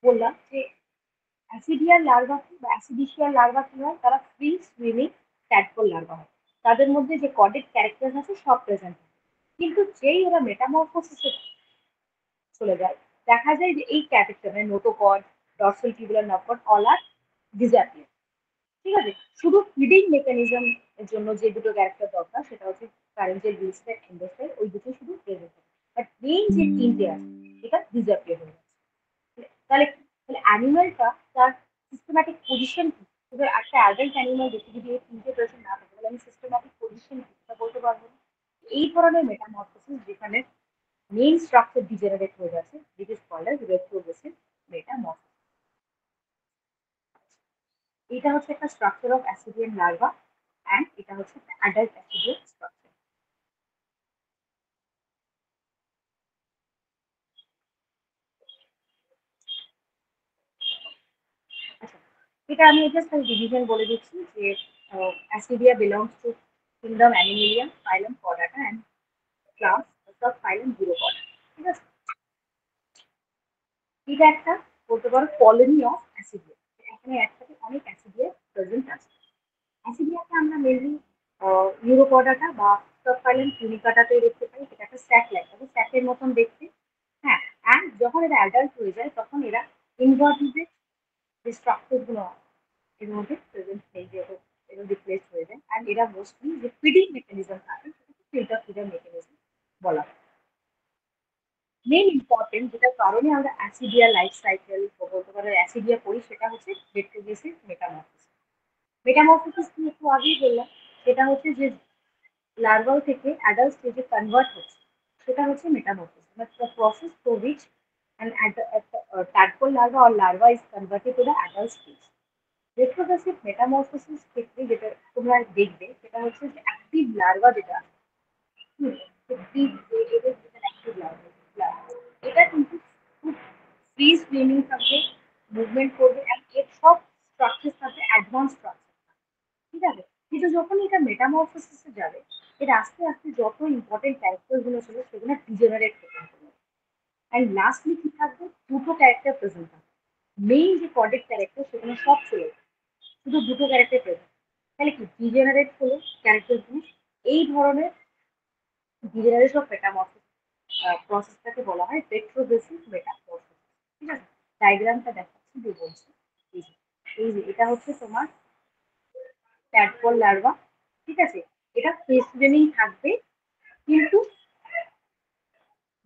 বললাম যে অ্যাসিডিয়ার লার্ভা বা অ্যাসিডিশিয়ার লার্ভা কি হয়, তারা ফ্রি সুইমিং ট্যাডপল লার্ভা হয়, তাদের মধ্যে যে কডেড ক্যারেক্টার আছে সব প্রেজেন্ট থাকে, কিন্তু যেই ওরা মেটামরফোসিসে চলে যায়, দেখা যায় যে এই ক্যারেক্টার মানে নোটোকড, ডরসাল টিউবুলার নার্ভ অল আর ডিসঅ্যাপিয়ার, ঠিক আছে। শুধু ফিডিং মেকানিজম এর জন্য যে দুটো ক্যারেক্টার দরকার, সেটা হচ্ছে প্যারেন্টাল গিলস্টাইল, এন্ডোস্টাইল, ওই দুটো শুধু প্রেজেন্ট থাকে, বাট মেইন যে তিনটে আছে এটা ডিসঅ্যাপিয়ার হয়ে যাচ্ছে। তাহলে তাহলে অ্যানিমালটা তার সিস্টেম্যাটিক পজিশন কি, শুধু একটা অ্যাডাল্ট অ্যানিমাল দেখে যদি এই তিনটে প্রেজেন্ট না থাকে তাহলে আমি সিস্টেম্যাটিক পজিশন কি সেটা বলতে পারবো না। এই ধরনের মেটামরফোসিস যেখানে মেইন স্ট্রাকচার ডিজেনারেট হয়ে যাচ্ছে, this is called as retrogressive metamorphosis. এটা হচ্ছে একটা structure of ascidian larva and এটা হচ্ছে অ্যাডাল্ট অ্যাসিডিয়ান স্ট্রাকচার। আচ্ছা, এটা আমি জাস্ট ডিভিশন বলে দিচ্ছি যে ascidia belongs to kingdom animalia, phylum chordata and class subphylum uropoda. ঠিক আছে, এটা একটা বলতে পারো কলোনি অফ অ্যাসিডিয়া। এখানে একসাথে অনেক অ্যাসিডিয়া প্রেজেন্ট আছে। অ্যাসিডিয়াকে আমরা মেনলি ইউরোপডাটা বা সাবফাইলাম টিউনিকাটাতে দেখতে পাই। এটা একটা স্যাক লাইক, স্যাকের মতন দেখতে। হ্যাঁ, অ্যান্ড যখন এরা অ্যাডাল্ট হয়ে যায় তখন এরা ইনভার্টিব্রেট যে স্ট্রাকচার গুলো এর মধ্যে প্রেজেন্ট নেই, যেহেতু এরা রিপ্লেস হয়ে যায়। অ্যান্ড এরা মোস্টলি যে ফিডিং মেকানিজম থাকে সেটাকে ফিল্টার ফিডার মেকানিজম বলা হয়। মেইন ইম্পর্টেন্ট যেটার কারণে আমরা অ্যাসিডিয়া লাইফ সাইকেল বলতে পারো অ্যাসিডিয়া করি, সেটা হচ্ছে পেট্রোগেসিভ মেটামরফোসিস। মেটামরফোসিস নিয়ে একটু আগেই বললাম, সেটা হচ্ছে যে লার্ভাল থেকে অ্যাডাল্ট স্টেজে কনভার্ট হচ্ছে, সেটা হচ্ছে মেটামরফোসিস, মানে the process through which an tadpole larva or larva is converted to the adult stage. Retrogressive metamorphosis ক্ষেত্রে যেটা তোমরা দেখবে সেটা হচ্ছে যে অ্যাক্টিভ লার্ভা যেটা, এটা কিন্তু খুব ফ্রি সুইমিং থাকে, মুভমেন্ট করবে, এর সব স্ট্রাকচার থাকে অ্যাডভান্স স্ট্রাকচার। ঠিক আছে, কিন্তু যখন এটা মেটামরফোসিসে যাবে, এর আস্তে আস্তে যত ইম্পর্টেন্ট ক্যারেক্টার গুলো ছিল সেগুলো ডিজেনারেট হতে থাকবে। অ্যান্ড লাস্টলি কি থাকবে, দুটো ক্যারেক্টার প্রেজেন্ট থাকবে। মেইন যে কডেড ক্যারেক্টার সেখানে সব চলে যাবে, শুধু দুটো ক্যারেক্টার প্রেজেন্ট। তাহলে কি ডিজেনারেট হলো ক্যারেক্টার গুলো। এই ধরনের ডিজেনারেশন অফ মেটামরফোসিস প্রসেসটাকে বলা হয় রেট্রোগ্রেসিভ মেটামরফোসিস। ঠিক আছে, ডায়াগ্রামটা দেখাচ্ছি দিয়ে বলছি। এই যে এটা হচ্ছে তোমার ট্যাডপল লার্ভা। ঠিক আছে, এটা ফ্রি সুইমিং থাকবে, কিন্তু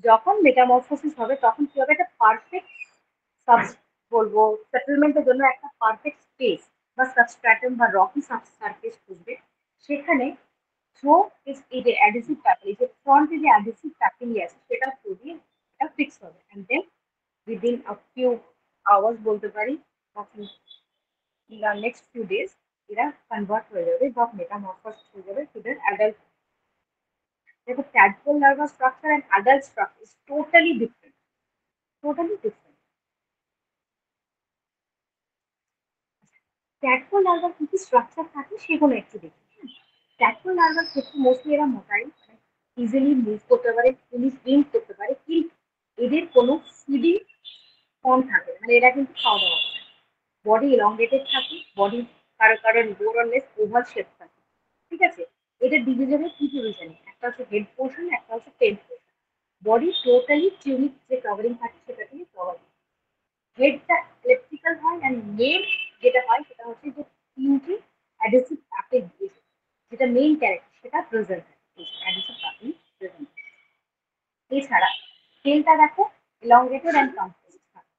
যখন মেটামরফোসিস হবে তখন কি হবে, একটা পারফেক্ট সাব বলবো সেটেলমেন্টের জন্য একটা পারফেক্ট স্পেস বা সাবস্ট্রাটাম বা রকি সারফেস খুঁজবে। সেখানে থ্রো এই যে অ্যাডিসিভ প্যাপিং, যে ফ্রন্টে যে অ্যাডিসিভ প্যাপিং আছে সেটা থ্রু দিয়ে এটা ফিক্স হবে। And then within a few hours বলতে পারি, নেক্সট ফিউ ডেজ এরা কনভার্ট হয়ে যাবে বা মেটামরফোসিস হয়ে যাবে টু দেয়ার অ্যাডাল্ট। দেখো tadpole larva structure and adult structure is totally different, totally different. Tadpole লার্ভার কি কি স্ট্রাকচার থাকে সেগুলো একটু দেখি। ট্যাডপোল লার্ভার ক্ষেত্রে মোস্টলি এরা মোটাই, মানে ইজিলি মুভ করতে পারে, ইজিলি সুইম করতে পারে, কিন্তু এদের কোনো ফিডিং ফর্ম থাকে না, মানে এরা কিন্তু খাওয়া দাওয়া করে। বডি এলংগেটেড থাকে, বডি কারো কারো more or less oval shape থাকে। ঠিক আছে, এদের ডিভিশনের কি ডিভিশন, একটা হচ্ছে হেড পোর্শন, একটা হচ্ছে টেল পোর্শন। বডি টোটালি টিউনিক যে কভারিং থাকে সেটা দিয়ে কভার। হেডটা ইলেকট্রিক্যাল হয়, অ্যান্ড মেন যেটা হয় সেটা হচ্ছে যে তিনটি অ্যাডহেসিভ প্যাকেজ দিয়েছে, যেটা মেইন ক্যারেক্টার সেটা প্রেজেন্ট হয়, অ্যাডহেসিভ প্যাকেজ প্রেজেন্ট। এছাড়া টেলটা দেখো elongated and compressed থাকে।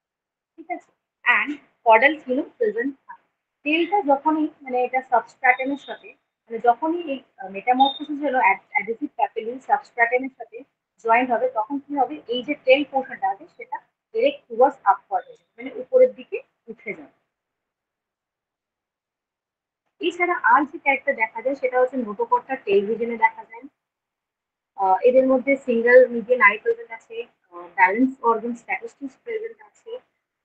ঠিক আছে, অ্যান্ড কডাল ফিলম প্রেজেন্ট থাকে। টেলটা যখনই মানে এটা সাবস্ট্রাটামের সাথে, মানে যখনই এই মেটামরফোসিস হলো অ্যাডহেসিভ প্যাপিলিন সাবস্ট্রাটামের সাথে জয়েন্ট হবে, তখন কি হবে, এই যে টেল পোর্শনটা আছে সেটা ডিরেক্ট টুয়ার্ডস আপওয়ার্ড হয়ে যাবে, মানে উপরের দিকে উঠে যাবে। এছাড়া আর যে ক্যারেক্টার দেখা যায় সেটা হচ্ছে নোটোকর্টার টেলিভিশনে দেখা যায়। এদের মধ্যে সিঙ্গেল মিডিয়ান আই প্রেজেন্ট আছে, ব্যালেন্স অর্গান স্ট্যাটিস্টিক্স প্রেজেন্ট আছে,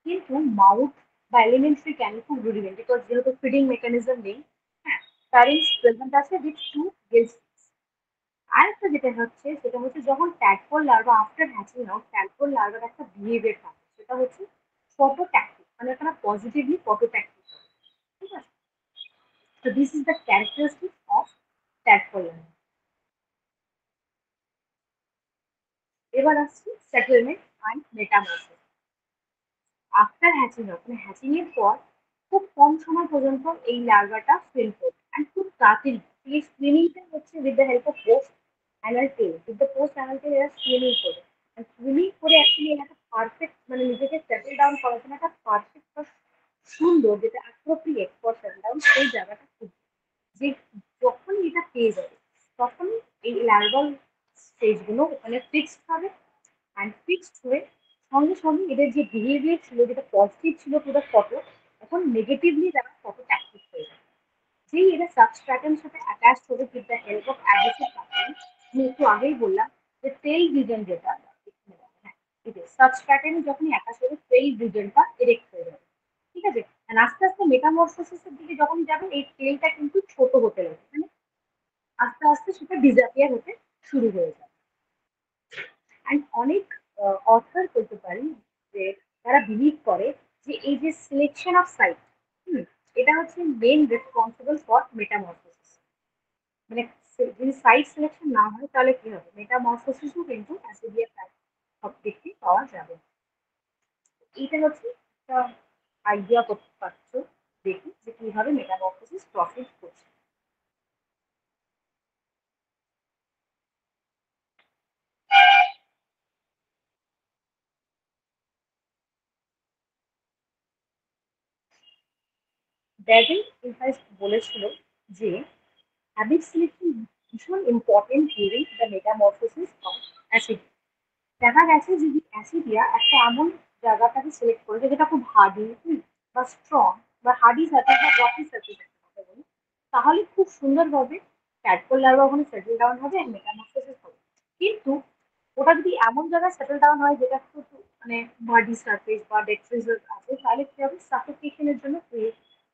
কিন্তু মাউথ বা এলিমেন্টারি ক্যানিকুল রুডিমেন্ট, বিকজ যেহেতু ফিডিং মেকানিজম নেই, হ্যাঁ, প্যারেন্টস প্রেজেন্ট আছে উইথ টু গিলস। আরেকটা যেটা হচ্ছে সেটা হচ্ছে যখন tadpole larva after hatching out, tadpole লার্ভার একটা বিহেভিয়ার থাকে সেটা হচ্ছে ফটোট্যাকটিক, মানে তারা পজিটিভলি ফটোট্যাকটিক। ঠিক আছে, তো this is the characteristic of tadpole larva. এবার আসছি settlement and metamorphosis. After hatching out, মানে হ্যাচিং এর পর খুব কম সময় পর্যন্ত এই লার্ভাটা সুইম করবে, অ্যান্ড খুব তাড়াতাড়ি এই সুইমিংটা হচ্ছে with the help of post anal tail, with the post anal tail এরা সুইমিং করবে। সুইমিং করে অ্যাকচুয়ালি একটা পারফেক্ট, মানে নিজেকে সেটেল ডাউন করার জন্য একটা পারফেক্ট বা সুন্দর যেটা অ্যাপ্রোপ্রিয়েট ফর সেটেল ডাউন সেই জায়গাটা খুব, যে যখনই এটা পেয়ে যাবে তখনই এই লার্ভাল স্টেজগুলো ওখানে ফিক্সড হবে। অ্যান্ড ফিক্সড হয়ে সঙ্গে সঙ্গে এদের যে বিহেভিয়ার ছিল যেটা পজিটিভ ছিল টু দ্য ফটো, এখন নেগেটিভলি তারা ফটো ট্যাকটিক হয়ে যাবে। যেই এরা সাবস্ট্রাটের সাথে অ্যাটাচ হবে with the help of adhesive pattern. আমি একটু আগেই বললাম যে টেল রিজন যেটা, হ্যাঁ, সাবস্ট্রাটেন যখনই অ্যাটাচ হবে টেল রিজনটা এরেক্ট হয়ে যাবে। ঠিক আছে, আর আস্তে আস্তে মেটামরফোসিসের দিকে যখন যাবে এই টেলটা কিন্তু ছোট হতে লাগবে, মানে আস্তে আস্তে সেটা ডিসঅ্যাপিয়ার হতে শুরু হয়ে যাবে। অ্যান্ড অনেক অথর বলতে পারি যে তারা বিলিভ করে যে এই যে সিলেকশন অফ সাইট, এটা হচ্ছে মেন রেসপন্সিবল ফর মেটামরফোসিস। মানে যদি সাইট সিলেকশন না হয় তাহলে কি হবে, মেটামরফোসিসও কিন্তু অ্যাসিডিয়া সব দিক থেকে পাওয়া যাবে। এইটা হচ্ছে একটা আইডিয়া করতে পারছো, দেখি যে কিভাবে মেটামরফোসিস প্রসেস করছে। ড্যাভিন ইনফ্যাক্ট বলেছিল যে হ্যাবিট সিলেকশন ভীষণ important during the metamorphosis of acid. দেখা গেছে যদি অ্যাসিডিয়া একটা এমন জায়গাটাকে সিলেক্ট করে যেটা খুব হার্ডি বা স্ট্রং বা হার্ডি সারফেস বা রকি সারফেস কথা বলি, তাহলে খুব সুন্দরভাবে ট্যাডপোল লার্ভা ওখানে সেটেল ডাউন হবে আর মেটামরফোসিস হবে। কিন্তু ওটা যদি এমন জায়গায় সেটেল ডাউন হয় যেটা খুব মানে মাটি সারফেস বা ডেট্রিজাস আছে, তাহলে কি হবে, সাফোকেশনের জন্য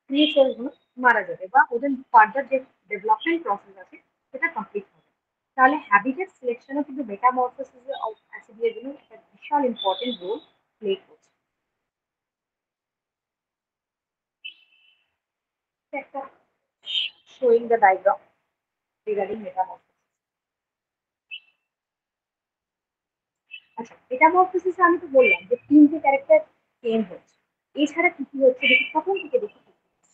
ক্রিয়েচারগুলো মারা যাবে বা ওদের ফার্দার যে ডেভেলপমেন্ট প্রসেস আছে সেটা কমপ্লিট হবে। তাহলে হ্যাবিটেট সিলেকশনও কিন্তু মেটামরফোসিস অফ অ্যাসিডিয়ার জন্য একটা বিশাল ইম্পর্টেন্ট রোল প্লে করছে। একটা showing the diagram regarding metamorphosis. আচ্ছা, মেটামরফোসিস আমি তো বললাম যে তিনটে ক্যারেক্টার চেঞ্জ হচ্ছে। এছাড়া কি কি হচ্ছে দেখি, প্রথম থেকে দেখি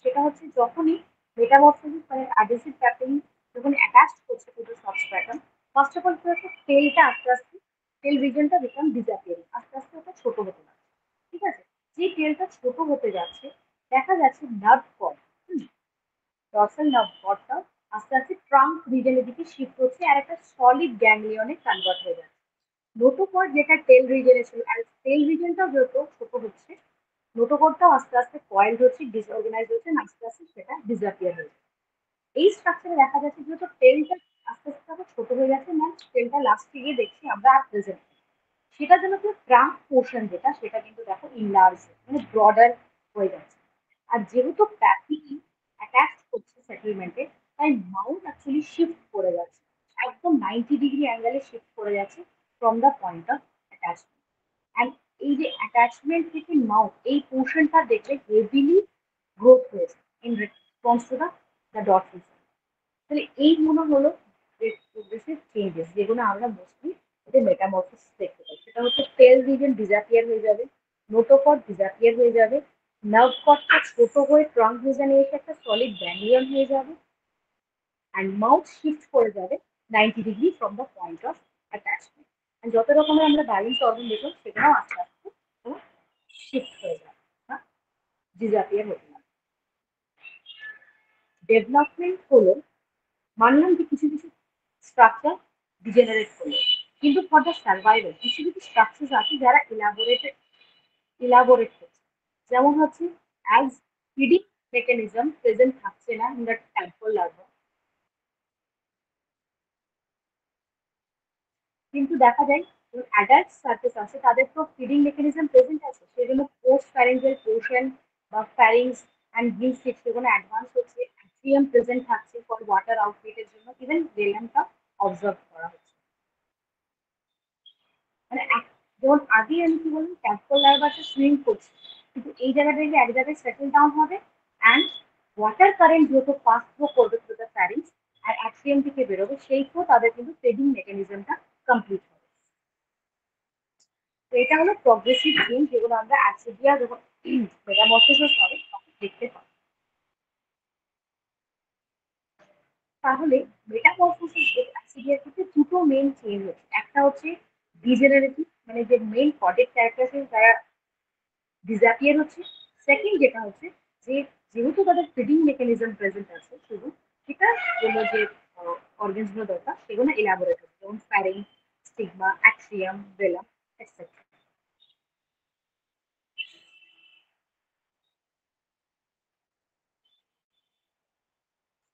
সেটা হচ্ছে যখনই মেটামরফোসিস মানে অ্যাডহেসিভ প্যাটার্ন যখন অ্যাটাচ করছে to the substratum, first of all কি হচ্ছে, টেলটা আস্তে আস্তে টেল রিজনটা বিকাম ডিসঅ্যাপিয়ারিং, আস্তে আস্তে ওটা ছোট হতে লাগছে। ঠিক আছে, যে টেলটা ছোট হতে যাচ্ছে দেখা যাচ্ছে নার্ভ কর্ড, ডর্সাল নার্ভ কর্ডটা আস্তে আস্তে ট্রাঙ্ক রিজনের দিকে শিফট হচ্ছে আর একটা সলিড গ্যাংলিয়নে কনভার্ট হয়ে যাচ্ছে। নোটোকর্ড যেটা টেল রিজনে ছিল আর টেল রিজনটাও যত ছোট হচ্ছে, নোটোকর্ডটাও আস্তে আস্তে কয়েলড হচ্ছে, ডিসঅর্গানাইজ হচ্ছে, আস্তে আস্তে সেটা ডিসঅ্যাপিয়ার হয়ে যাচ্ছে। এই স্ট্রাকচারে দেখা যাচ্ছে যেহেতু টেলটা আস্তে আস্তে আরো ছোট হয়ে যাচ্ছে, মানে টেলটা লাস্টে গিয়ে দেখছি আমরা আর প্রেজেন্ট, সেটা জন্য কি ট্রাঙ্ক পোর্শন যেটা সেটা কিন্তু দেখো ইনলার্জ মানে ব্রডার হয়ে যাচ্ছে। আর যেহেতু প্যাথি অ্যাটাচ করছে সেটেলমেন্টে, তাই মাউথ অ্যাকচুয়ালি শিফট করে যাচ্ছে, একদম 90 ডিগ্রি অ্যাঙ্গেলে শিফট করে যাচ্ছে from the point of attachment. And এই যে অ্যাটাচমেন্ট থেকে মাউথ এই পোর্শনটা দেখলে হেভিলি গ্রোথ হয়েছে in response to the dot. তাহলে এই মনে হলো প্রোগ্রেসিভ চেঞ্জেস যেগুলো আমরা মোস্টলি এতে মেটামরফোসিস দেখতে পাই। সেটা হচ্ছে টেল রিজন ডিসঅ্যাপিয়ার হয়ে যাবে, নোটোকর্ড ডিসঅ্যাপিয়ার হয়ে যাবে, নার্ভ কর্ডটা ছোট হয়ে ট্রাঙ্ক রিজনে এসে একটা সলিড গ্যাংলিয়ন হয়ে যাবে, অ্যান্ড মাউথ শিফট করে যাবে 90 degree from the point of attachment. যত রকমের আমরা ব্যালেন্স অর্গান দেখলাম সেটাও আস্তে আস্তে শিফট হয়ে যাবে বা ডিসঅ্যাপিয়ার হতে লাগবে। ডেভেলপমেন্ট হলো, মানলাম যে কিছু কিছু স্ট্রাকচার ডিজেনারেট হলো, কিন্তু ফর দ্য সার্ভাইভাল কিছু কিছু স্ট্রাকচার আছে যারা ইলাবোরেট হচ্ছে। যেমন হচ্ছে অ্যাজ ফিডিং মেকানিজম প্রেজেন্ট থাকছে না ইন দ্য ট্যাডপোল লার্ভা, কিন্তু দেখা যায় অ্যাডাল্ট সার্ফেস আছে তাদের তো ফিডিং মেকানিজম প্রেজেন্ট আছে, সেই জন্য পোস্ট প্যারেন্টাল পোর্শন বা ফ্যারিংস অ্যান্ড গ্রিন সিট সেগুলো অ্যাডভান্স হচ্ছে, অ্যাট্রিয়াম প্রেজেন্ট থাকছে ফর ওয়াটার আউটলেটের জন্য, ইভেন রেলামটা অবজার্ভ করা হচ্ছে। মানে যেমন আগে আমি কি বললাম ট্যাডপোল লার্ভাটা সুইম করছে, কিন্তু এই জায়গাটা গিয়ে এক জায়গায় সেটেল ডাউন হবে অ্যান্ড ওয়াটার কারেন্ট যেহেতু পাস থ্রু করবে থ্রু দ্য ফ্যারিংস আর অ্যাট্রিয়াম থেকে বেরোবে, সেই থ্রু তাদের কিন্তু ফিডিং মেকানিজমটা কমপ্লিট হবে। তো এটা হলো প্রগ্রেসিভ চেঞ্জ যেগুলো আমরা অ্যাসিডিয়া যখন মেটামরফোসিস হবে তখন দেখতে পাই। তাহলে মেটামরফোসিস অ্যাসিডিয়ার ক্ষেত্রে দুটো মেইন চেঞ্জ হচ্ছে, একটা হচ্ছে ডিজেনারেটিভ মানে যে মেইন কডেড ক্যারেক্টার তারা ডিসঅ্যাপিয়ার হচ্ছে, সেকেন্ড যেটা হচ্ছে যে যেহেতু তাদের ফিডিং মেকানিজম প্রেজেন্ট আছে শুধু, সেটার জন্য যে অর্গানস গুলো দরকার সেগুলো এলাবোরেট হচ্ছে, যেমন ফ্যারিং, স্টিগমা, অ্যাট্রিয়াম, ভেলাম এটসেট্রা।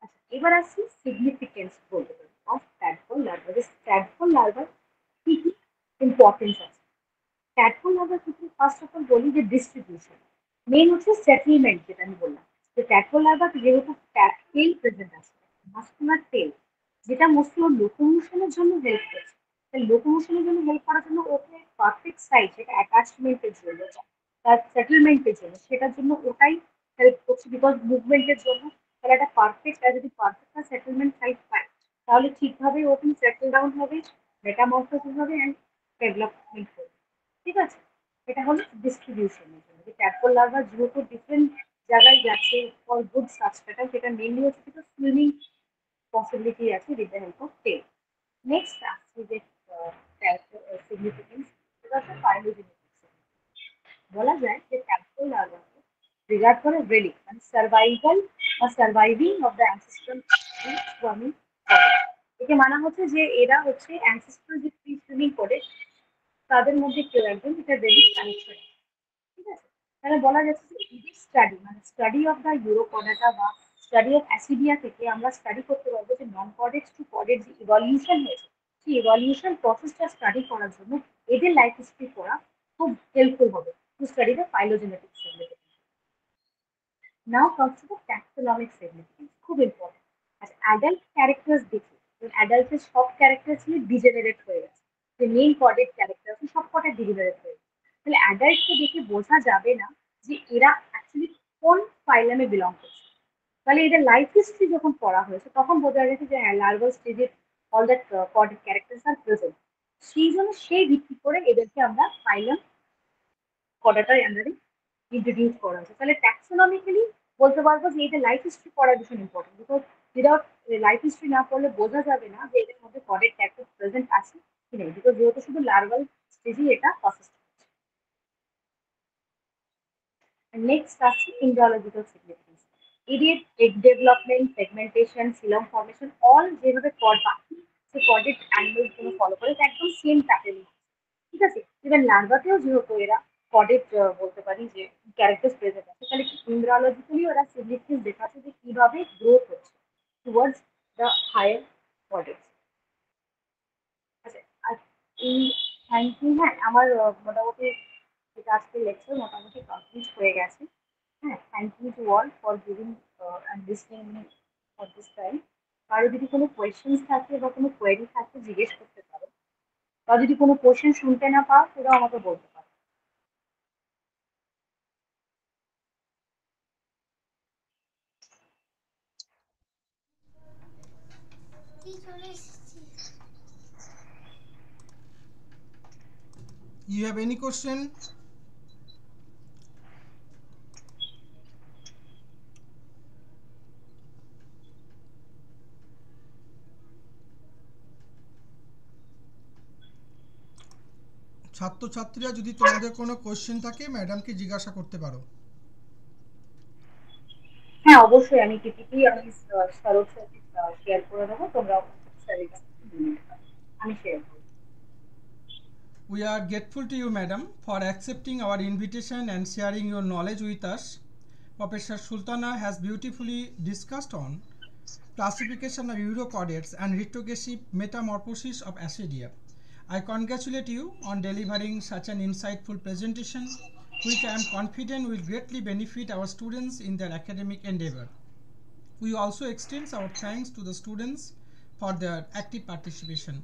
আচ্ছা, এবার আসছি সিগনিফিকেন্স বলতে পারি অফ ট্যাডপোল লার্ভা, যে ট্যাডপোল লার্ভার কি কি ইম্পর্টেন্স আছে। ট্যাডপোল লার্ভার ক্ষেত্রে ফার্স্ট অফ অল বলি যে ডিস্ট্রিবিউশন, মেন হচ্ছে সেটেলমেন্ট যেটা আমি বললাম, যে ট্যাডপোল লার্ভা যেহেতু টেল প্রেজেন্ট আছে, মাস্কুলার টেল যেটা মোস্টলি ওর লোকোমোশনের জন্য হেল্প করছে, লোকোমোশনের জন্য হেল্প করার জন্য ওকে পারফেক্ট সাইজ, সেটা অ্যাটাচমেন্টের জন্য, তার সেটেলমেন্টের জন্য, সেটার জন্য ওটাই হেল্প করছে, বিকজ মুভমেন্টের জন্য। তাহলে একটা পারফেক্ট, আর যদি পারফেক্ট সেটেলমেন্ট সাইজ পায় তাহলে ঠিকভাবে ও কিন্তু সেটেল ডাউন হবে, মেটামরফোসিস হবে অ্যান্ড ডেভেলপমেন্ট হবে। ঠিক আছে, এটা হলো ডিস্ট্রিবিউশনের জন্য, যে ট্যাডপোল লার্ভা যেহেতু ডিফারেন্ট জায়গায় যাচ্ছে ফর গুড সাবস্ট্রেটাল, সেটা মেনলি হচ্ছে কিন্তু সুইমিং পসিবিলিটি আছে with the help of tail. Next আসছে যে সিগনিফিকেন্স, সেটা হচ্ছে ফাইলোজেনেটিক। বলা যায় যে ট্যাডপোল লার্ভাকে রিগার্ড করে রেলিক, মানে সার্ভাইভাল বা surviving of the ancestral swimming করে। একে মানা হচ্ছে যে এরা হচ্ছে অ্যানসেস্ট্রাল যে ফ্রি সুইমিং করে তাদের মধ্যে কেউ একজন, এটা রেলিক কানেকশন। ঠিক আছে, তাহলে বলা যাচ্ছে যে এদের স্টাডি, মানে স্টাডি অফ দ্য ইউরোকডাটা বা স্টাডি অফ অ্যাসিডিয়া থেকে আমরা স্টাডি করতে পারবো যে নন কডেক্স টু কডের যে ইভলিউশন হয়েছে, সেই ইভলিউশন প্রসেসটা স্টাডি করার জন্য এদের লাইফ হিস্ট্রি পড়া খুব হেল্পফুল হবে to study the phylogenetic significance. Now comes to the taxonomic significance, খুব ইম্পর্টেন্ট। আচ্ছা, অ্যাডাল্ট ক্যারেক্টার্স দেখি, অ্যাডাল্টের সব ক্যারেক্টারসই ডিজেনারেট হয়ে গেছে, যে মেইন কডেড ক্যারেক্টার আছে সব কটা ডিজেনারেট হয়ে গেছে। তাহলে অ্যাডাল্টকে দেখে বোঝা যাবে না যে এরা অ্যাকচুয়ালি কোন ফাইলামে বিলং করছে। তাহলে এদের লাইফ হিস্ট্রি যখন পড়া হয়েছে তখন বোঝা গেছে যে হ্যাঁ, লার্ভাল স্টেজে অল দ্যাট কডেড ক্যারেক্টার্স আর প্রেজেন্ট। সেই জন্য সেই ভিত্তি করে এদেরকে আমরা ফাইলাম কডাটার আন্ডারে ইন্ট্রোডিউস করা হয়েছে। তাহলে ট্যাক্সোনমিক্যালি বলতে পারবো যে এদের লাইফ হিস্ট্রি পড়া ভীষণ important, because without life history না পড়লে বোঝা যাবে না যে এদের মধ্যে কডেড ক্যারেক্টার প্রেজেন্ট আছে কি নেই, বিকজ যেহেতু শুধু লার্ভাল স্টেজেই এটা প্রসেস হচ্ছে। নেক্সট আসছে ইন্ডোলজিক্যাল সিগনিফিকেন্স। এদের egg development, segmentation, Silam formation all যেভাবে কড বাকি সে কডেড অ্যানিমেলস গুলো ফলো করে একদম সেম প্যাটার্ন। ঠিক আছে, ইভেন লার্ভাতেও যেহেতু এরা কডেড বলতে পারি যে ক্যারেক্টার্স প্রেজেন্ট আছে, তাহলে ইন্ড্রালজিক্যালি ওরা সিগনিফিকেন্স দেখাচ্ছে যে কিভাবে গ্রোথ হচ্ছে টুয়ার্ডস দ্য হায়ার কডেড। আচ্ছা, আর এই থ্যাংক ইউ। হ্যাঁ, আমার মোটামুটি যেটা আজকে লেকচার মোটামুটি কমপ্লিট হয়ে গেছে। হ্যাঁ, thank you to all for giving and listening me for this time. কারো যদি কোনো কোয়েশ্চেন্স থাকে বা কোনো কোয়েরি থাকে জিজ্ঞেস করতে পারো, বা যদি কোনো কোয়েশ্চেন শুনতে না পাও সেটাও আমাকে বলতে পারো। You have any question? ছাত্রছাত্রীরা যদি তোমাদের কোনো কোশ্চেন থাকে ম্যাডামকে জিজ্ঞাসা করতে পারো। হ্যাঁ, অবশ্যই আমি পিপিটি আমি স্যারের সাথে শেয়ার করে দেবো, তোমরা স্যারের কাছে আমি শেয়ার করবো। We are grateful to you, madam, for accepting our invitation and sharing your knowledge with us. Professor Sultana has beautifully discussed on classification of Eurochordates and retrogressive metamorphosis of Acidia. I congratulate you on delivering such an insightful presentation, which I am confident will greatly benefit our students in their academic endeavor. We also extend our thanks to the students for their active participation.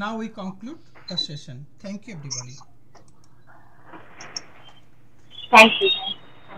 Now we conclude the session. Thank you, everybody. Thank you.